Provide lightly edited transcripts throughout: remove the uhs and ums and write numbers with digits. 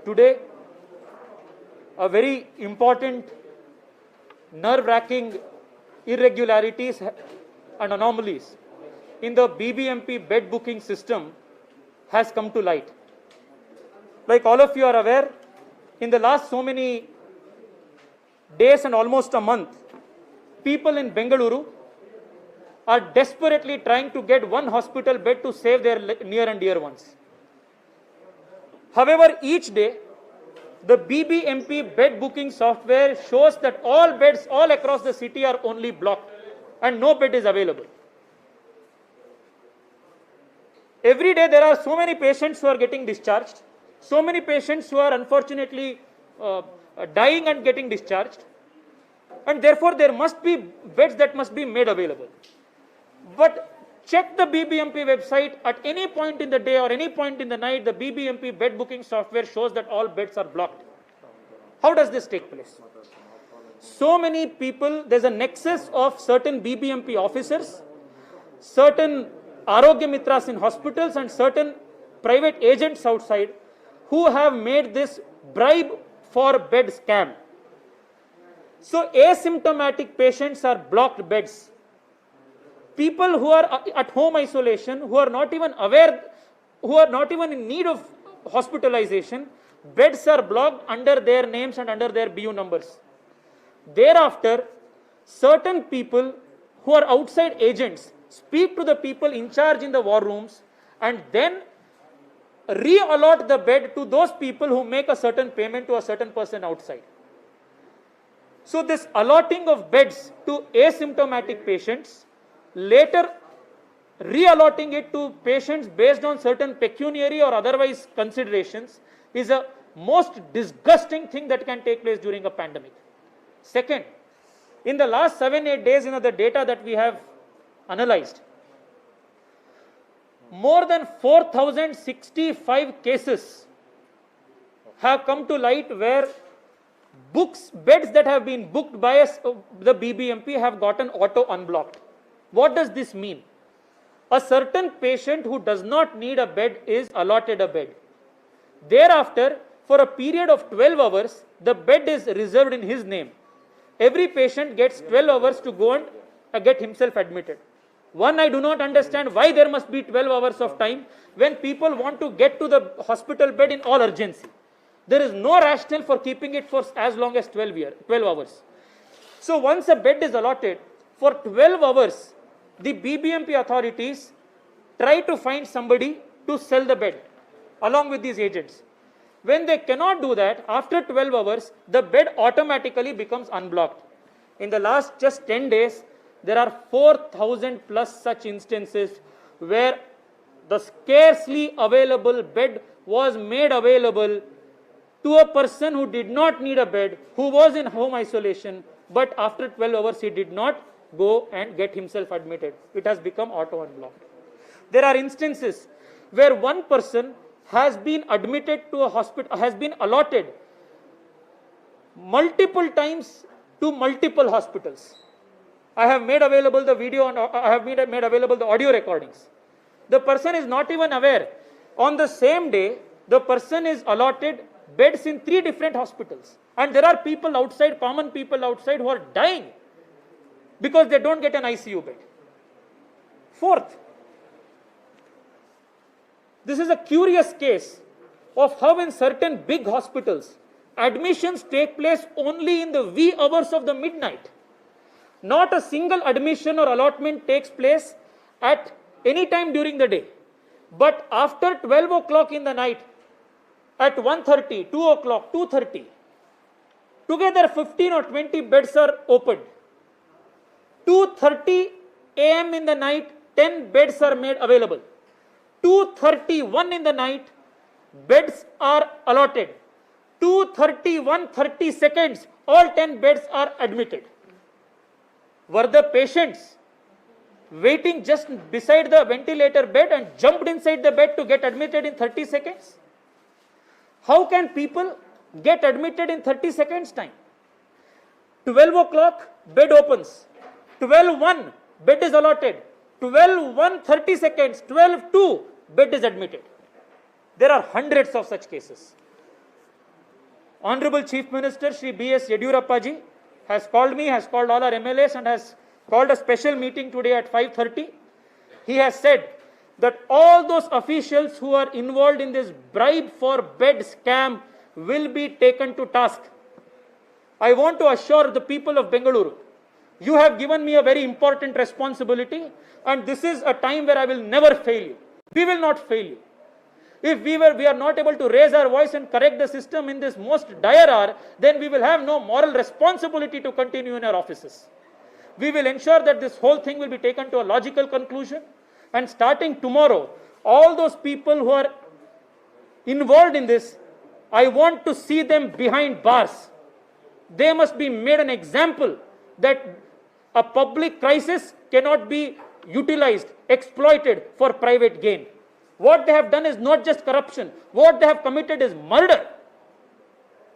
today a very important nerve-wracking irregularities and anomalies in the BBMP bed booking system has come to light. Like all of you are aware, in the last so many days and almost a month, people in Bengaluru are desperately trying to get one hospital bed to save their near and dear ones. However, each day, the BBMP bed booking software shows that all beds all across the city are only blocked and no bed is available. Every day there are so many patients who are getting discharged, so many patients who are unfortunately dying and getting discharged, and therefore there must be beds that must be made available. But check the BBMP website at any point in the day or any point in the night, the BBMP bed booking software shows that all beds are blocked. How does this take place? So many people, there's a nexus of certain BBMP officers, certain Arogya Mitras in hospitals and certain private agents outside who have made this bribe for bed scam. So asymptomatic patients are blocked beds. People who are at home isolation, who are not even aware, who are not even in need of hospitalization, beds are blocked under their names and under their BU numbers. Thereafter, certain people who are outside agents speak to the people in charge in the war rooms and then re-allot the bed to those people who make a certain payment to a certain person outside. So this allotting of beds to asymptomatic patients, later re-allotting it to patients based on certain pecuniary or otherwise considerations, is a most disgusting thing that can take place during a pandemic. Second, in the last 7-8 days, the data that we have analyzed, more than 4,065 cases have come to light where beds that have been booked by the BBMP have gotten auto unblocked. What does this mean? A certain patient who does not need a bed is allotted a bed. Thereafter, for a period of 12 hours, the bed is reserved in his name. Every patient gets 12 hours to go and get himself admitted. One, I do not understand why there must be 12 hours of time when people want to get to the hospital bed in all urgency. There is no rationale for keeping it for as long as 12 hours. So once a bed is allotted, for 12 hours, the BBMP authorities try to find somebody to sell the bed along with these agents. When they cannot do that, after 12 hours, the bed automatically becomes unblocked. In the last just 10 days, there are 4,000 plus such instances where the scarcely available bed was made available to a person who did not need a bed, who was in home isolation, but after 12 hours he did not go and get himself admitted. It has become auto unblocked. There are instances where one person has been admitted to a hospital, has been allotted multiple times to multiple hospitals. I have made available the video and I have made available the audio recordings. The person is not even aware. On the same day, the person is allotted beds in 3 different hospitals. And there are people outside, common people outside who are dying because they don't get an ICU bed. Fourth, this is a curious case of how in certain big hospitals, admissions take place only in the wee hours of the midnight. Not a single admission or allotment takes place at any time during the day. But after 12 o'clock in the night, at 1:30, 2 o'clock, 2:30, together 15 or 20 beds are opened. 2:30 a.m. in the night, 10 beds are made available. 2:31 in the night, beds are allotted. 2:31, 30 seconds, all 10 beds are admitted. Were the patients waiting just beside the ventilator bed and jumped inside the bed to get admitted in 30 seconds? How can people get admitted in 30 seconds time? 12 o'clock, bed opens. 12:01, bed is allotted. 12:01, 30 seconds. 12:02, bed is admitted. There are hundreds of such cases. Honorable Chief Minister Shri B.S. Yediyurappa ji has called me, has called all our MLAs and has called a special meeting today at 5:30. He has said that all those officials who are involved in this bribe for bed scam will be taken to task. I want to assure the people of Bengaluru, you have given me a very important responsibility, and this is a time where I will never fail you. We will not fail you. If we are not able to raise our voice and correct the system in this most dire hour, then we will have no moral responsibility to continue in our offices. We will ensure that this whole thing will be taken to a logical conclusion, and starting tomorrow, all those people who are involved in this, I want to see them behind bars. They must be made an example that a public crisis cannot be utilized, exploited for private gain. What they have done is not just corruption. What they have committed is murder.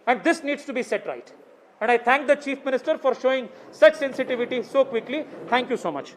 And this needs to be set right. And I thank the Chief Minister for showing such sensitivity so quickly. Thank you so much.